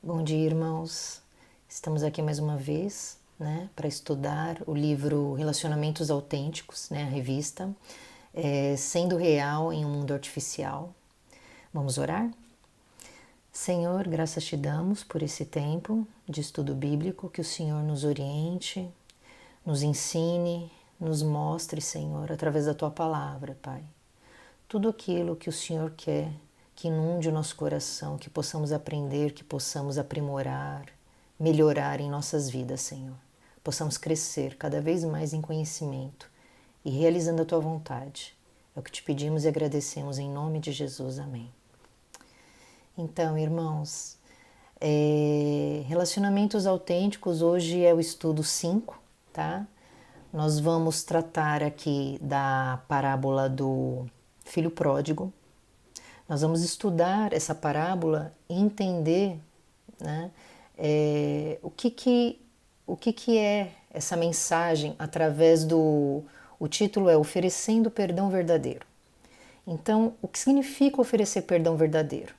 Bom dia, irmãos. Estamos aqui mais uma vez, para estudar o livro Relacionamentos Autênticos, a revista, Sendo Real em um Mundo Artificial. Vamos orar? Senhor, graças te damos por esse tempo de estudo bíblico, que o Senhor nos oriente, nos ensine, nos mostre, Senhor, através da tua palavra, Pai. Tudo aquilo que o Senhor quer que inunde o nosso coração, que possamos aprender, que possamos aprimorar, melhorar em nossas vidas, Senhor. Possamos crescer cada vez mais em conhecimento e realizando a Tua vontade. É o que te pedimos e agradecemos em nome de Jesus. Amém. Então, irmãos, relacionamentos autênticos, hoje é o estudo 5, tá? Nós vamos tratar aqui da parábola do filho pródigo. Nós vamos estudar essa parábola e entender, o que é essa mensagem através do... O título é Oferecendo Perdão Verdadeiro. Então, o que significa oferecer perdão verdadeiro?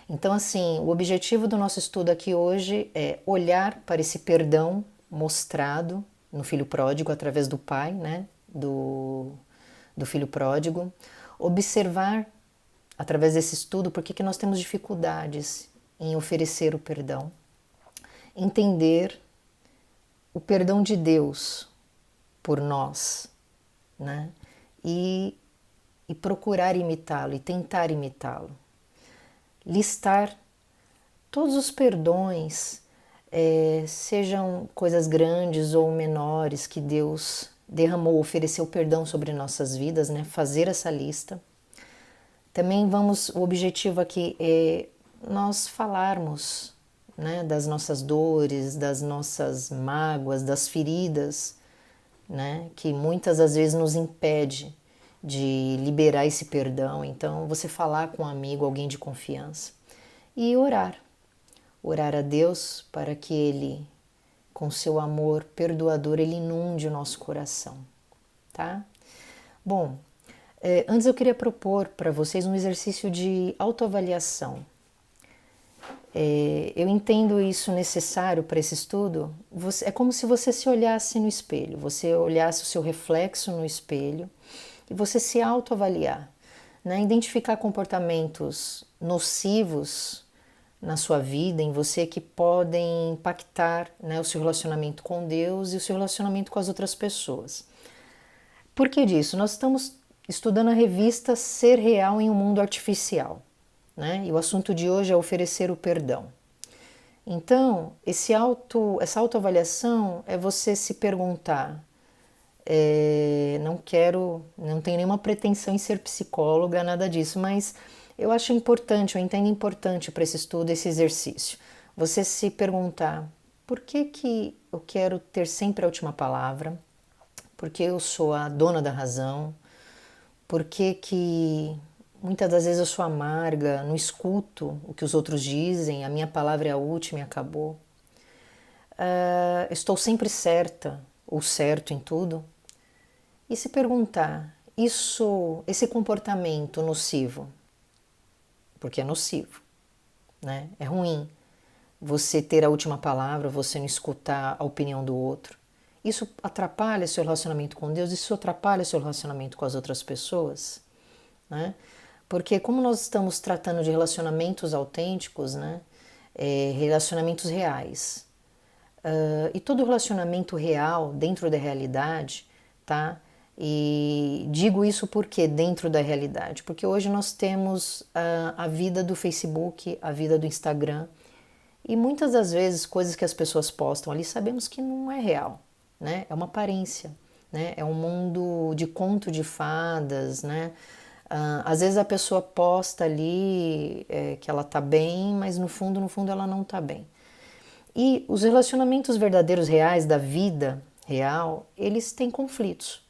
Então, assim, o objetivo do nosso estudo aqui hoje é olhar para esse perdão mostrado no filho pródigo através do pai, do filho pródigo, observar através desse estudo por que nós temos dificuldades em oferecer o perdão, entender o perdão de Deus por nós, e procurar imitá-lo e tentar imitá-lo. Listar todos os perdões, sejam coisas grandes ou menores, que Deus derramou, ofereceu perdão sobre nossas vidas, fazer essa lista. Também o objetivo aqui é nós falarmos, das nossas dores, das nossas mágoas, das feridas, que muitas das vezes nos impede de liberar esse perdão. Então, você falar com um amigo, alguém de confiança, e orar a Deus para que Ele, com seu amor perdoador, Ele inunde o nosso coração, tá? Bom, antes eu queria propor para vocês um exercício de autoavaliação. Eu entendo isso necessário para esse estudo. É como se você se olhasse no espelho, você olhasse o seu reflexo no espelho e você se autoavaliar, identificar comportamentos nocivos na sua vida, em você, que podem impactar, o seu relacionamento com Deus e o seu relacionamento com as outras pessoas. Por que disso? Nós estamos estudando a revista Ser Real em um Mundo Artificial, e o assunto de hoje é oferecer o perdão. Então, essa autoavaliação é você se perguntar, não tenho nenhuma pretensão em ser psicóloga, nada disso, mas eu acho importante, eu entendo importante para esse estudo, esse exercício. Você se perguntar, por que eu quero ter sempre a última palavra? Porque eu sou a dona da razão? Por que muitas das vezes eu sou amarga, não escuto o que os outros dizem, a minha palavra é a última e acabou? Estou sempre certa ou certo em tudo? E se perguntar, esse comportamento nocivo, porque é nocivo, é ruim você ter a última palavra, você não escutar a opinião do outro. Isso atrapalha seu relacionamento com Deus, isso atrapalha seu relacionamento com as outras pessoas, Porque como nós estamos tratando de relacionamentos autênticos, relacionamentos reais, e todo relacionamento real, dentro da realidade, tá? E digo isso porque dentro da realidade, porque hoje nós temos a vida do Facebook, a vida do Instagram, e muitas das vezes coisas que as pessoas postam ali sabemos que não é real, é uma aparência, é um mundo de conto de fadas, às vezes a pessoa posta ali que ela tá bem, mas no fundo ela não tá bem. E os relacionamentos verdadeiros, reais, da vida real, eles têm conflitos,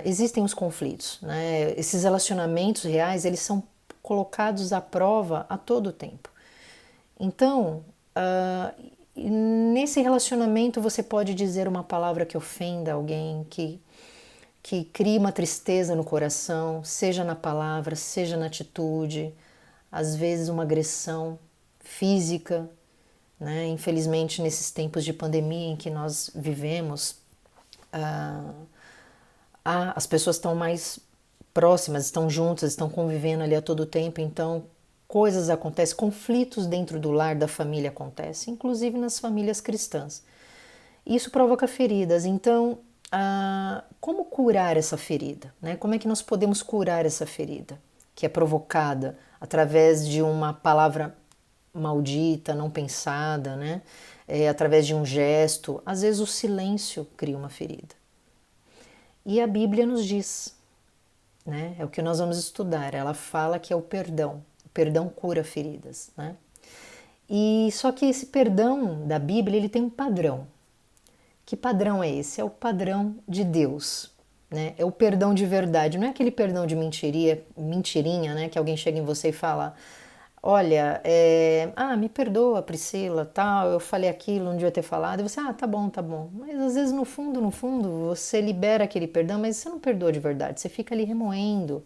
existem os conflitos, Esses relacionamentos reais, eles são colocados à prova a todo tempo. Então, nesse relacionamento você pode dizer uma palavra que ofenda alguém, que crie uma tristeza no coração, seja na palavra, seja na atitude, às vezes uma agressão, física, né? Infelizmente, nesses tempos de pandemia em que nós vivemos, as pessoas estão mais próximas, estão juntas, estão convivendo ali a todo tempo, então coisas acontecem, conflitos dentro do lar da família acontecem, inclusive nas famílias cristãs. Isso provoca feridas, então como curar essa ferida? Né? Como é que nós podemos curar essa ferida que é provocada através de uma palavra maldita, não pensada, né? Através de um gesto? Às vezes o silêncio cria uma ferida. E a Bíblia nos diz, né? É o que nós vamos estudar. Ela fala que é o perdão. O perdão cura feridas, né? E só que esse perdão da Bíblia, ele tem um padrão. Que padrão é esse? É o padrão de Deus, né? É o perdão de verdade. Não é aquele perdão de mentirinha, né? Que alguém chega em você e fala: olha, me perdoa, Priscila, tal, eu falei aquilo, não devia ter falado. E você, tá bom, tá bom. Mas às vezes no fundo, você libera aquele perdão, mas você não perdoa de verdade. Você fica ali remoendo,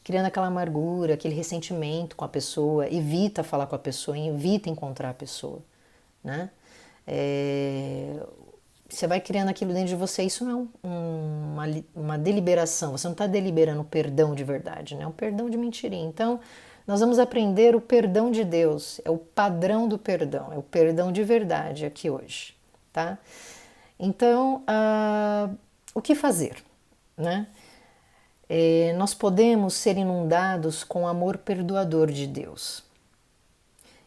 criando aquela amargura, aquele ressentimento com a pessoa, evita falar com a pessoa, evita encontrar a pessoa, né? Você vai criando aquilo dentro de você, isso não é uma deliberação, você não está deliberando o perdão de verdade, né? É um perdão de mentirinha. Então, nós vamos aprender o perdão de Deus, é o padrão do perdão, é o perdão de verdade aqui hoje, tá? Então, o que fazer, né? Nós podemos ser inundados com o amor perdoador de Deus.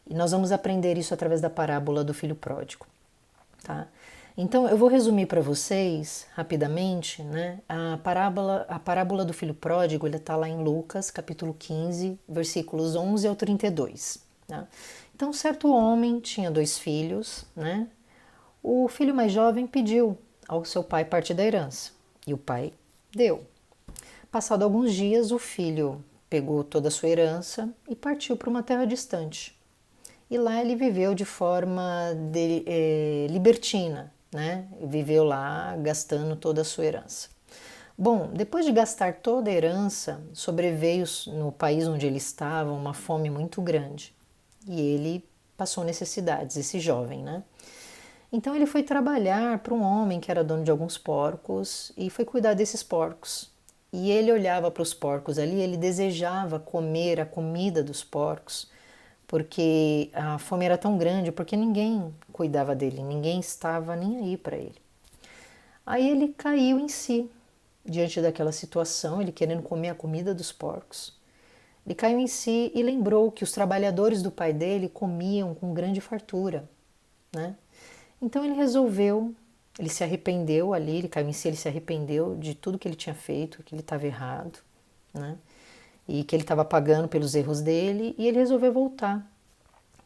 E nós vamos aprender isso através da parábola do filho pródigo, tá? Então eu vou resumir para vocês rapidamente, né? A parábola do filho pródigo, ele está lá em Lucas, capítulo 15, versículos 11 ao 32. Tá? Então certo homem tinha 2 filhos, né? O filho mais jovem pediu ao seu pai parte da herança e o pai deu. Passado alguns dias, o filho pegou toda a sua herança e partiu para uma terra distante. E lá ele viveu de forma libertina, né? Viveu lá gastando toda a sua herança. Bom, depois de gastar toda a herança, sobreveio no país onde ele estava uma fome muito grande. E ele passou necessidades, esse jovem, né? Então ele foi trabalhar para um homem que era dono de alguns porcos e foi cuidar desses porcos. E ele olhava para os porcos ali, ele desejava comer a comida dos porcos, porque a fome era tão grande, porque ninguém cuidava dele, ninguém estava nem aí para ele. Aí ele caiu em si, diante daquela situação, ele querendo comer a comida dos porcos. Ele caiu em si e lembrou que os trabalhadores do pai dele comiam com grande fartura, né? Então ele se arrependeu ali, ele caiu em si, ele se arrependeu de tudo que ele tinha feito, que ele estava errado, né? E que ele estava pagando pelos erros dele, e ele resolveu voltar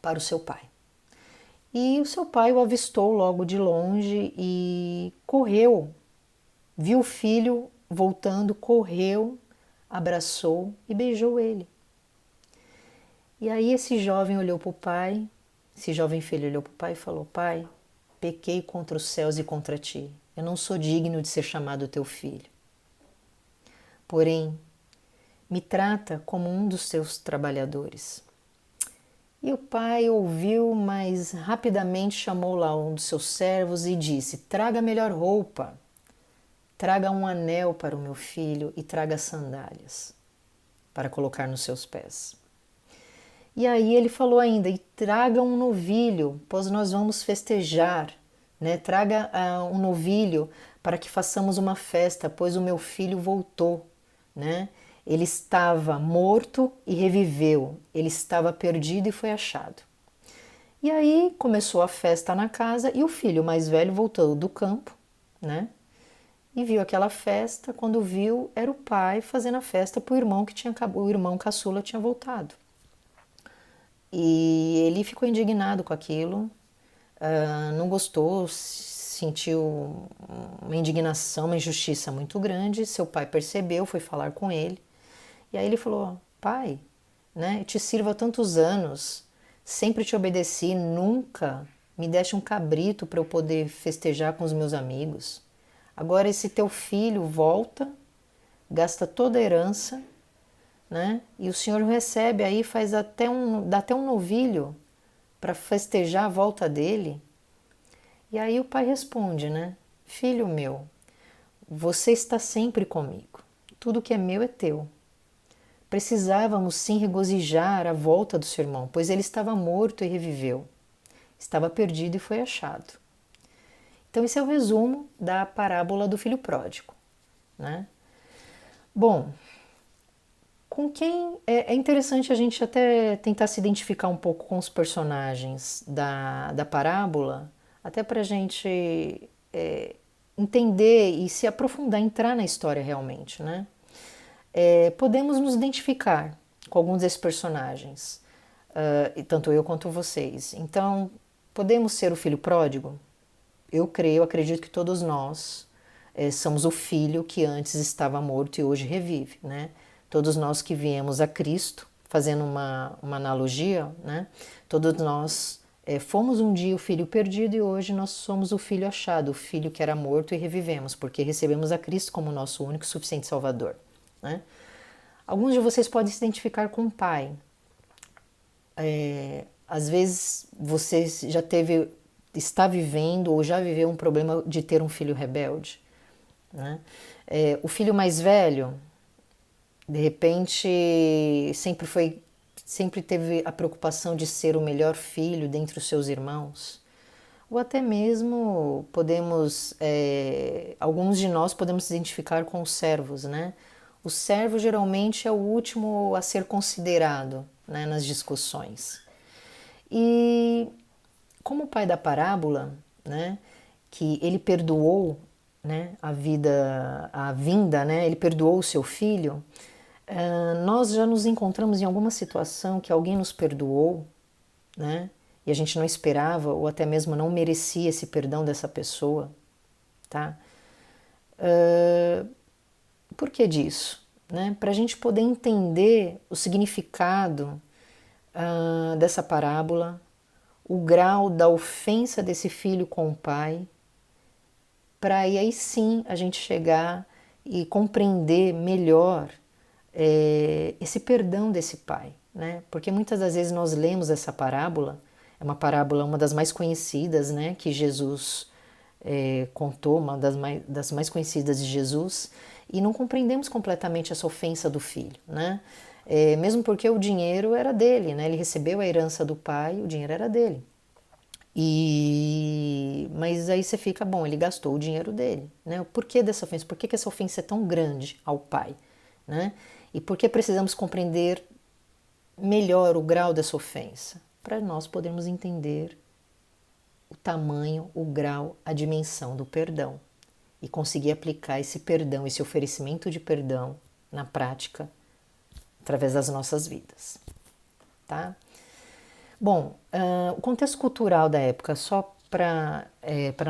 para o seu pai. E o seu pai o avistou logo de longe e correu, viu o filho voltando, correu, abraçou e beijou ele. E aí esse jovem olhou para o pai, esse jovem filho olhou para o pai e falou: pai, pequei contra os céus e contra ti, eu não sou digno de ser chamado teu filho. Porém, me trata como um dos teus trabalhadores. E o pai ouviu, mas rapidamente chamou lá um dos seus servos e disse: traga a melhor roupa, traga um anel para o meu filho e traga sandálias para colocar nos seus pés. E aí ele falou ainda: e traga um novilho, pois nós vamos festejar, né? Traga um novilho para que façamos uma festa, pois o meu filho voltou, né? Ele estava morto e reviveu, ele estava perdido e foi achado. E aí começou a festa na casa e o filho mais velho voltou do campo, né? E viu aquela festa, quando viu, era o pai fazendo a festa para o irmão caçula tinha voltado. E ele ficou indignado com aquilo, não gostou, sentiu uma indignação, uma injustiça muito grande. Seu pai percebeu, foi falar com ele. E aí ele falou: pai, né, te sirvo há tantos anos, sempre te obedeci, nunca me deste um cabrito para eu poder festejar com os meus amigos. Agora esse teu filho volta, gasta toda a herança, né? E o senhor recebe aí, dá até um novilho para festejar a volta dele. E aí o pai responde, né? Filho meu, você está sempre comigo. Tudo que é meu é teu. Precisávamos sim regozijar a volta do seu irmão, pois ele estava morto e reviveu. Estava perdido e foi achado. Então esse é o resumo da parábola do filho pródigo, né? Bom, com quem é interessante a gente até tentar se identificar um pouco com os personagens da parábola, até para a gente entender e se aprofundar, entrar na história realmente, né? Podemos nos identificar com alguns desses personagens, tanto eu quanto vocês. Então, podemos ser o filho pródigo? Eu creio, acredito que todos nós somos o filho que antes estava morto e hoje revive, né? Todos nós que viemos a Cristo, fazendo uma analogia, né? Todos nós fomos um dia o filho perdido e hoje nós somos o filho achado, o filho que era morto e revivemos, porque recebemos a Cristo como nosso único e suficiente Salvador, né? Alguns de vocês podem se identificar com o pai. Às vezes você já está vivendo ou já viveu um problema de ter um filho rebelde, né? O filho mais velho, de repente, sempre teve a preocupação de ser o melhor filho dentre os seus irmãos, ou até mesmo alguns de nós podemos se identificar com os servos, né? O servo geralmente é o último a ser considerado, né, nas discussões. E como o pai da parábola, né, que ele perdoou, né, a vinda, né, ele perdoou o seu filho, nós já nos encontramos em alguma situação que alguém nos perdoou, né, e a gente não esperava ou até mesmo não merecia esse perdão dessa pessoa, tá? Por que disso? Né? Para a gente poder entender o significado dessa parábola, o grau da ofensa desse filho com o pai, para aí sim a gente chegar e compreender melhor esse perdão desse pai, né? Porque muitas das vezes nós lemos essa parábola, é uma parábola, uma das mais conhecidas, né? Que Jesus contou, uma das mais conhecidas de Jesus, e não compreendemos completamente essa ofensa do filho, né? Mesmo porque o dinheiro era dele, né? Ele recebeu a herança do pai, o dinheiro era dele. Mas aí você fica, bom, ele gastou o dinheiro dele, né? O porquê dessa ofensa? Por que essa ofensa é tão grande ao pai, né? E por que precisamos compreender melhor o grau dessa ofensa? Para nós podermos entender o tamanho, o grau, a dimensão do perdão e conseguir aplicar esse perdão, esse oferecimento de perdão na prática através das nossas vidas, tá? Bom, o contexto cultural da época, só para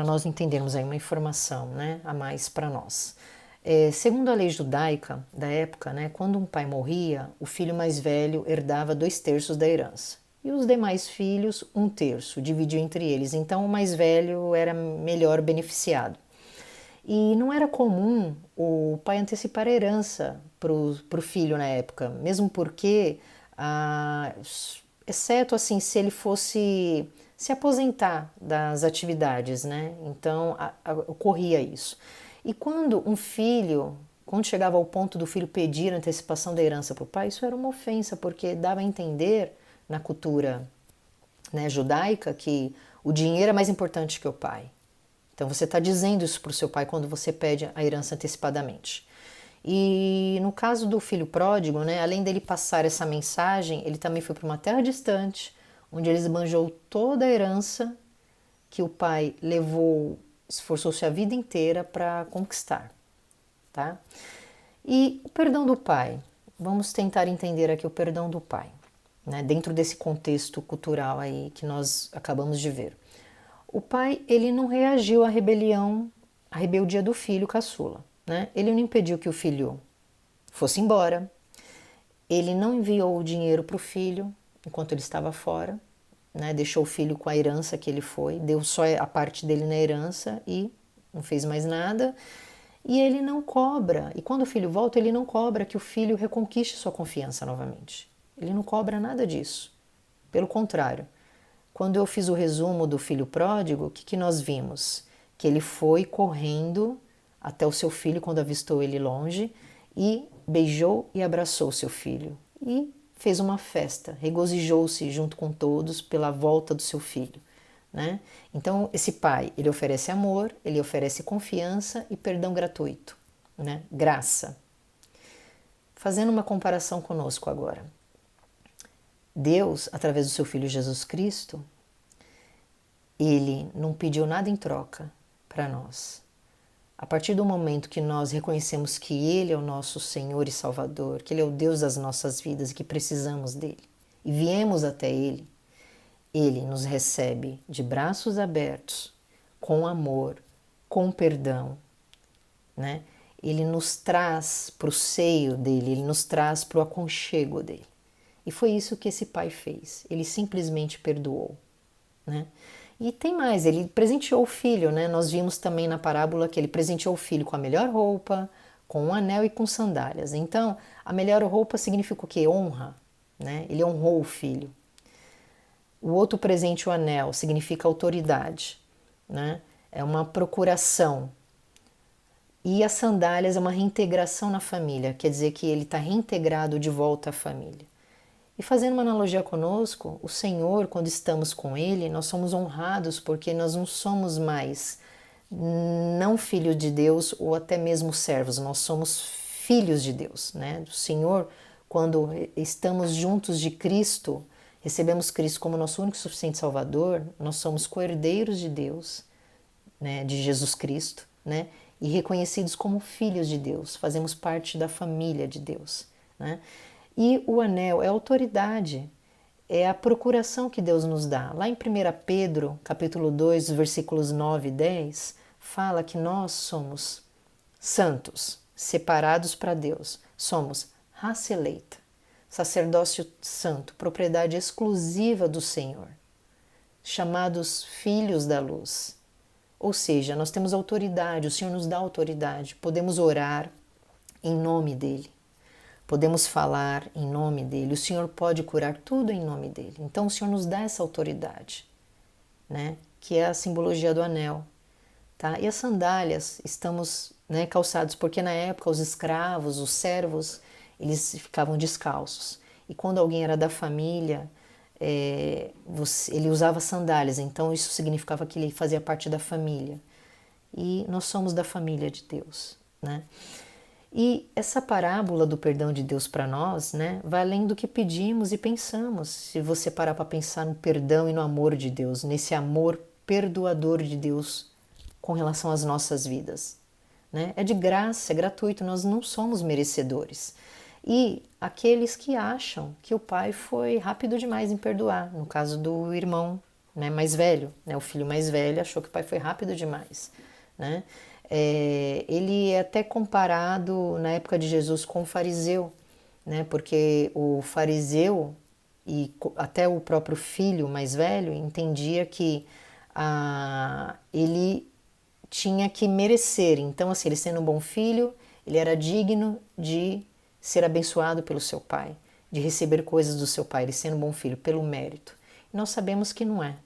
nós entendermos aí uma informação, né, a mais para nós. Segundo a lei judaica da época, né, quando um pai morria, o filho mais velho herdava 2/3 da herança. E os demais filhos, 1/3, dividiu entre eles. Então o mais velho era melhor beneficiado. E não era comum o pai antecipar a herança para o filho na época, mesmo porque, exceto assim, se ele fosse se aposentar das atividades, né? Então ocorria isso. E quando chegava ao ponto do filho pedir antecipação da herança para o pai, isso era uma ofensa, porque dava a entender na cultura, né, judaica que o dinheiro é mais importante que o pai. Então você está dizendo isso para o seu pai quando você pede a herança antecipadamente. E no caso do filho pródigo, né, além dele passar essa mensagem, ele também foi para uma terra distante, onde ele esbanjou toda a herança que o pai levou, esforçou-se a vida inteira para conquistar, tá? E o perdão do pai, vamos tentar entender aqui o perdão do pai, né, dentro desse contexto cultural aí que nós acabamos de ver. O pai, ele não reagiu à rebeldia do filho caçula, né? Ele não impediu que o filho fosse embora, ele não enviou o dinheiro para o filho enquanto ele estava fora, né? Deixou o filho com a herança que ele foi, deu só a parte dele na herança e não fez mais nada. E ele não cobra, e quando o filho volta, ele não cobra que o filho reconquiste sua confiança novamente. Ele não cobra nada disso. Pelo contrário, Quando eu fiz o resumo do filho pródigo, o que nós vimos? Que ele foi correndo até o seu filho quando avistou ele longe e beijou e abraçou o seu filho e fez uma festa, regozijou-se junto com todos pela volta do seu filho, né? Então esse pai, ele oferece amor, ele oferece confiança e perdão gratuito, né? Graça. Fazendo uma comparação conosco agora. Deus, através do seu filho Jesus Cristo, ele não pediu nada em troca para nós. A partir do momento que nós reconhecemos que Ele é o nosso Senhor e Salvador, que Ele é o Deus das nossas vidas e que precisamos dEle, e viemos até Ele, Ele nos recebe de braços abertos, com amor, com perdão, né? Ele nos traz para o seio dEle, Ele nos traz para o aconchego dEle. E foi isso que esse pai fez, Ele simplesmente perdoou, né? E tem mais, ele presenteou o filho, né? Nós vimos também na parábola que ele presenteou o filho com a melhor roupa, com um anel e com sandálias. Então, a melhor roupa significa o quê? Honra, né? Ele honrou o filho. O outro presente, o anel, significa autoridade, né? É uma procuração. E as sandálias é uma reintegração na família, quer dizer que ele está reintegrado de volta à família. E fazendo uma analogia conosco, o Senhor, quando estamos com Ele, nós somos honrados porque nós não somos mais não filhos de Deus ou até mesmo servos, nós somos filhos de Deus, né? O Senhor, quando estamos juntos de Cristo, recebemos Cristo como nosso único e suficiente Salvador, nós somos co-herdeiros de Deus, né? De Jesus Cristo, né? E reconhecidos como filhos de Deus, fazemos parte da família de Deus, né? E o anel é a autoridade, é a procuração que Deus nos dá. Lá em 1 Pedro, capítulo 2, versículos 9 e 10, fala que nós somos santos, separados para Deus. Somos raça eleita, sacerdócio santo, propriedade exclusiva do Senhor, chamados filhos da luz. Ou seja, nós temos autoridade, o Senhor nos dá autoridade, podemos orar em nome dEle. Podemos falar em nome dele, o Senhor pode curar tudo em nome dele. Então o Senhor nos dá essa autoridade, né? Que é a simbologia do anel, tá? E as sandálias, estamos, né, calçados, porque na época os escravos, os servos, eles ficavam descalços. E quando alguém era da família, ele usava sandálias, então isso significava que ele fazia parte da família. E nós somos da família de Deus, né? E essa parábola do perdão de Deus para nós, né, vai além do que pedimos e pensamos. Se você parar para pensar no perdão e no amor de Deus, nesse amor perdoador de Deus com relação às nossas vidas, né? É de graça, é gratuito, nós não somos merecedores. E aqueles que acham que o pai foi rápido demais em perdoar, no caso do irmão, né, mais velho, né, o filho mais velho achou que o pai foi rápido demais, né? Ele é até comparado na época de Jesus com o fariseu, né? Porque o fariseu e até o próprio filho mais velho entendia que ele tinha que merecer. Então, assim, ele sendo um bom filho, ele era digno de ser abençoado pelo seu pai, de receber coisas do seu pai, ele sendo um bom filho, pelo mérito. E nós sabemos que não é,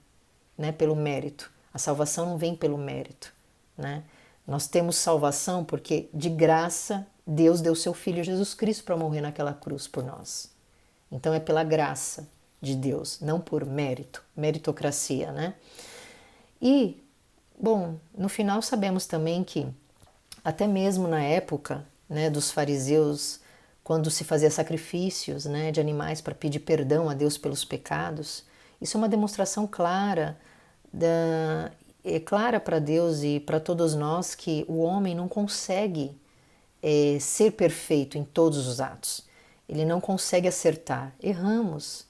né? Pelo mérito. A salvação não vem pelo mérito, né? Nós temos salvação porque, de graça, Deus deu seu Filho Jesus Cristo para morrer naquela cruz por nós. Então é pela graça de Deus, não por mérito, meritocracia, né? E, bom, no final sabemos também que, até mesmo na época, né, dos fariseus, quando se fazia sacrifícios, né, de animais para pedir perdão a Deus pelos pecados, isso é uma demonstração clara para Deus e para todos nós que o homem não consegue ser perfeito em todos os atos. Ele não consegue acertar. Erramos,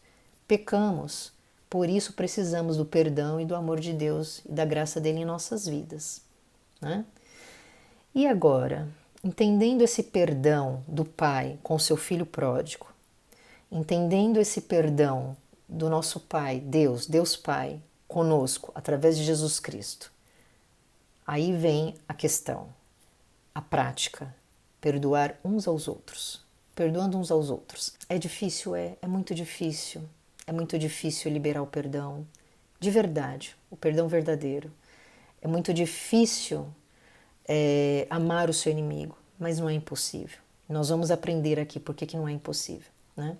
pecamos. Por isso precisamos do perdão e do amor de Deus e da graça dele em nossas vidas, né? E agora, entendendo esse perdão do Pai com seu Filho pródigo, entendendo esse perdão do nosso Pai, Deus Pai, conosco, através de Jesus Cristo. Aí vem a questão, a prática, perdoar uns aos outros, perdoando uns aos outros. É difícil? É muito difícil. É muito difícil liberar o perdão. de verdade, o perdão verdadeiro. É muito difícil amar o seu inimigo, mas não é impossível. Nós vamos aprender aqui por que não é impossível, né?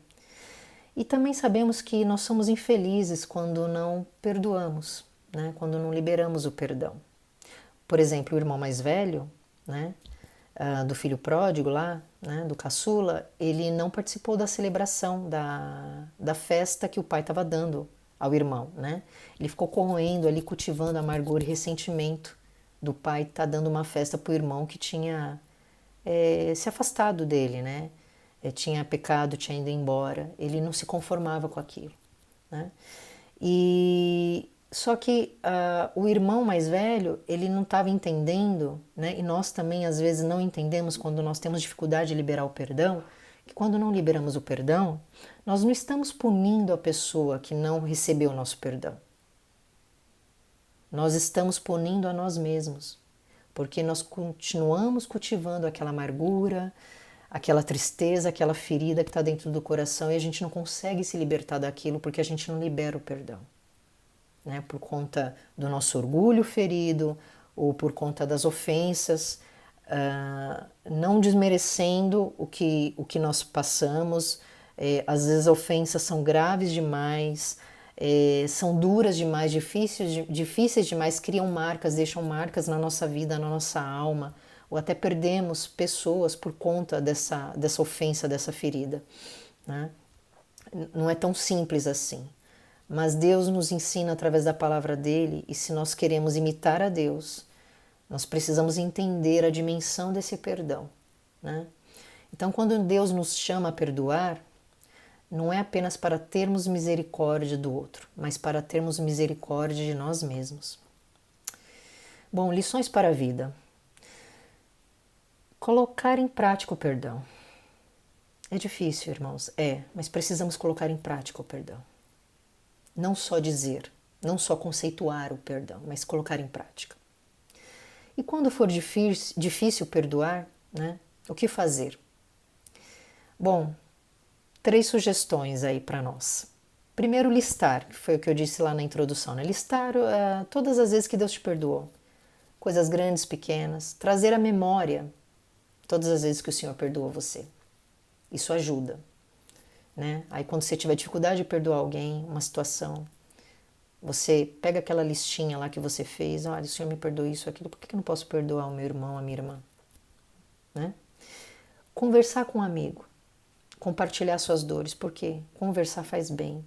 E também sabemos que nós somos infelizes quando não perdoamos, né? Quando não liberamos o perdão. Por exemplo, o irmão mais velho, né? Do filho pródigo lá, né? Do caçula, ele não participou da celebração da festa que o pai estava dando ao irmão, né? Ele ficou corroendo ali, cultivando amargura e ressentimento do pai estar dando uma festa para o irmão que tinha se afastado dele, né? Tinha pecado, tinha ido embora. Ele não se conformava com aquilo, né? E só que o irmão mais velho, ele não estava entendendo, né? E nós também às vezes não entendemos quando nós temos dificuldade de liberar o perdão, que quando não liberamos o perdão, nós não estamos punindo a pessoa que não recebeu o nosso perdão. Nós estamos punindo a nós mesmos, porque nós continuamos cultivando aquela amargura, aquela tristeza, aquela ferida que está dentro do coração e a gente não consegue se libertar daquilo porque a gente não libera o perdão, né? Por conta do nosso orgulho ferido ou por conta das ofensas, não desmerecendo o que nós passamos. Às vezes as ofensas são graves demais, são duras demais, difíceis demais, criam marcas, deixam marcas na nossa vida, na nossa alma, ou até perdemos pessoas por conta dessa ofensa, dessa ferida, né? Não é tão simples assim, mas Deus nos ensina através da palavra dele, e se nós queremos imitar a Deus, nós precisamos entender a dimensão desse perdão, né? Então, quando Deus nos chama a perdoar, não é apenas para termos misericórdia do outro, mas para termos misericórdia de nós mesmos. Bom, lições para a vida. Colocar em prática o perdão. É difícil, irmãos, mas precisamos colocar em prática o perdão. Não só dizer, não só conceituar o perdão, mas colocar em prática. E quando for difícil perdoar, né, o que fazer? Bom, 3 sugestões aí para nós. Primeiro, listar, que foi o que eu disse lá na introdução, né? Listar todas as vezes que Deus te perdoou. Coisas grandes, pequenas. Trazer à memória todas as vezes que o Senhor perdoou você. Isso ajuda, né? Aí quando você tiver dificuldade de perdoar alguém, uma situação, você pega aquela listinha lá que você fez, olha, o Senhor me perdoou isso, aquilo, por que eu não posso perdoar o meu irmão, a minha irmã? Né? Conversar com um amigo, compartilhar suas dores, porque conversar faz bem.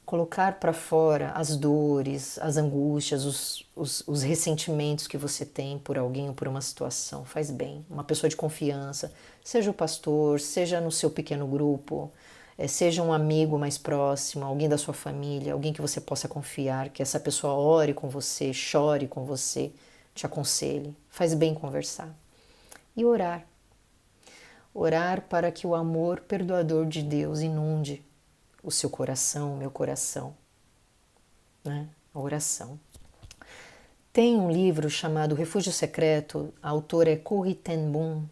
Colocar para fora as dores, as angústias, os ressentimentos que você tem por alguém ou por uma situação, faz bem. Uma pessoa de confiança, seja o pastor, seja no seu pequeno grupo, seja um amigo mais próximo, alguém da sua família, alguém que você possa confiar, que essa pessoa ore com você, chore com você, te aconselhe. Faz bem conversar. E orar. Orar para que o amor perdoador de Deus inunde o seu coração, o meu coração, né? A oração. Tem um livro chamado Refúgio Secreto, a autora é Corrie ten Boom.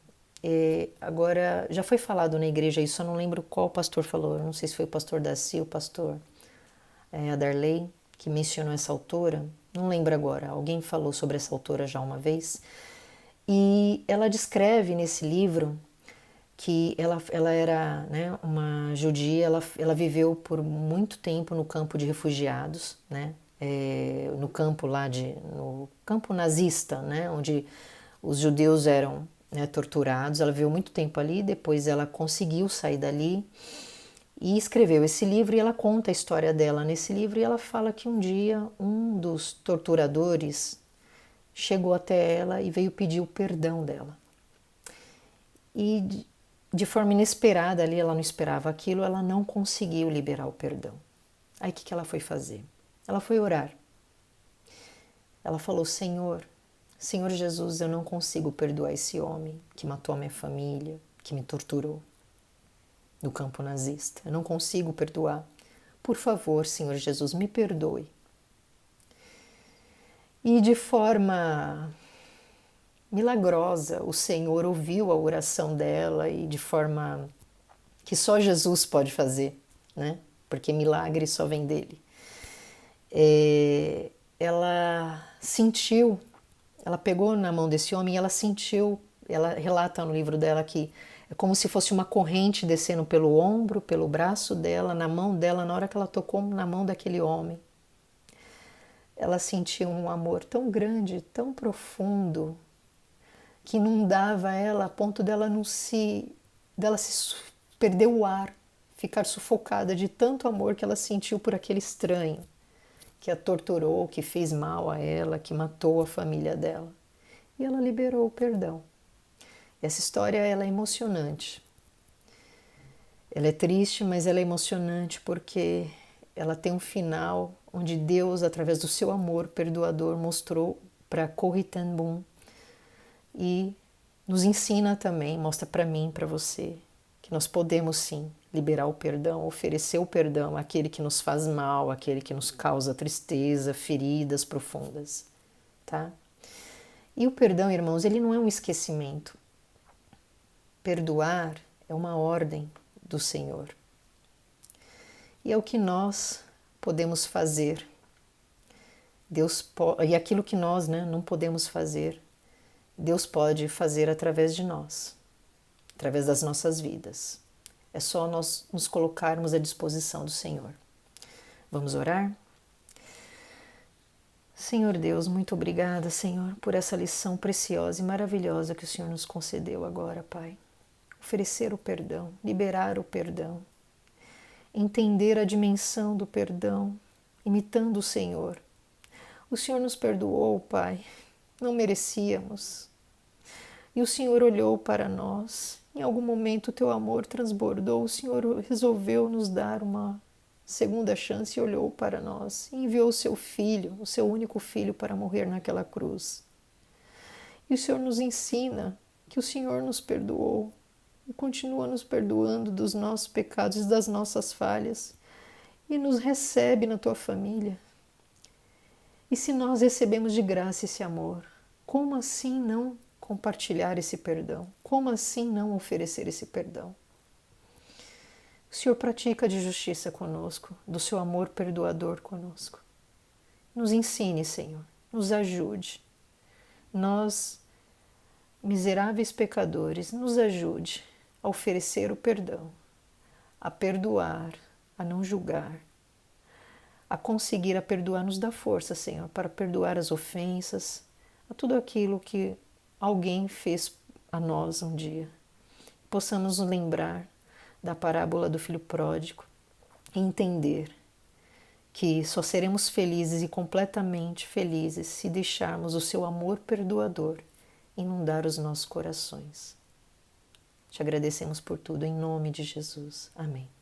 Agora, já foi falado na igreja isso, só não lembro qual pastor falou, não sei se foi o pastor Daci ou o pastor Adarley, que mencionou essa autora, não lembro agora, alguém falou sobre essa autora já uma vez, e ela descreve nesse livro que ela era, né, uma judia, ela viveu por muito tempo no campo de refugiados, né, no campo no campo nazista, né, onde os judeus eram, né, torturados. Ela viveu muito tempo ali, depois ela conseguiu sair dali e escreveu esse livro, e ela conta a história dela nesse livro, e ela fala que um dia um dos torturadores chegou até ela e veio pedir o perdão dela. E de forma inesperada ali, ela não esperava aquilo, ela não conseguiu liberar o perdão. Aí o que ela foi fazer? Ela foi orar. Ela falou, Senhor Jesus, eu não consigo perdoar esse homem que matou a minha família, que me torturou no campo nazista. Eu não consigo perdoar. Por favor, Senhor Jesus, me perdoe. E de forma milagrosa, o Senhor ouviu a oração dela, e de forma que só Jesus pode fazer, né? Porque milagre só vem dele. ela sentiu, ela pegou na mão desse homem e ela sentiu, ela relata no livro dela que é como se fosse uma corrente descendo pelo ombro, pelo braço dela, na mão dela, na hora que ela tocou na mão daquele homem. Ela sentiu um amor tão grande, tão profundo, que inundava ela a ponto dela se perder o ar, ficar sufocada de tanto amor que ela sentiu por aquele estranho que a torturou, que fez mal a ela, que matou a família dela. E ela liberou o perdão. Essa história ela é emocionante. Ela é triste, mas ela é emocionante porque ela tem um final onde Deus, através do seu amor perdoador, mostrou para Corrie ten Boom e nos ensina também, mostra para mim, para você, que nós podemos sim liberar o perdão, oferecer o perdão àquele que nos faz mal, àquele que nos causa tristeza, feridas profundas, tá? E o perdão, irmãos, ele não é um esquecimento. Perdoar é uma ordem do Senhor. E é o que nós podemos fazer. E aquilo que nós, não podemos fazer, Deus pode fazer através de nós, através das nossas vidas. É só nós nos colocarmos à disposição do Senhor. Vamos orar? Senhor Deus, muito obrigada, Senhor, por essa lição preciosa e maravilhosa que o Senhor nos concedeu agora, Pai. Oferecer o perdão, liberar o perdão, entender a dimensão do perdão, imitando o Senhor. O Senhor nos perdoou, Pai, não merecíamos. E o Senhor olhou para nós. Em algum momento o teu amor transbordou, o Senhor resolveu nos dar uma segunda chance e olhou para nós. E enviou o seu filho, o seu único filho, para morrer naquela cruz. E o Senhor nos ensina que o Senhor nos perdoou e continua nos perdoando dos nossos pecados e das nossas falhas e nos recebe na tua família. E se nós recebemos de graça esse amor, como assim não compartilhar esse perdão? Como assim não oferecer esse perdão? O Senhor pratica de justiça conosco, do seu amor perdoador conosco. Nos ensine, Senhor, nos ajude. Nós, miseráveis pecadores, nos ajude a oferecer o perdão, a perdoar, a não julgar, a conseguir a perdoar, nos dá força, Senhor, para perdoar as ofensas, a tudo aquilo que alguém fez a nós um dia. Possamos nos lembrar da parábola do filho pródigo e entender que só seremos felizes e completamente felizes se deixarmos o seu amor perdoador inundar os nossos corações. Te agradecemos por tudo, em nome de Jesus. Amém.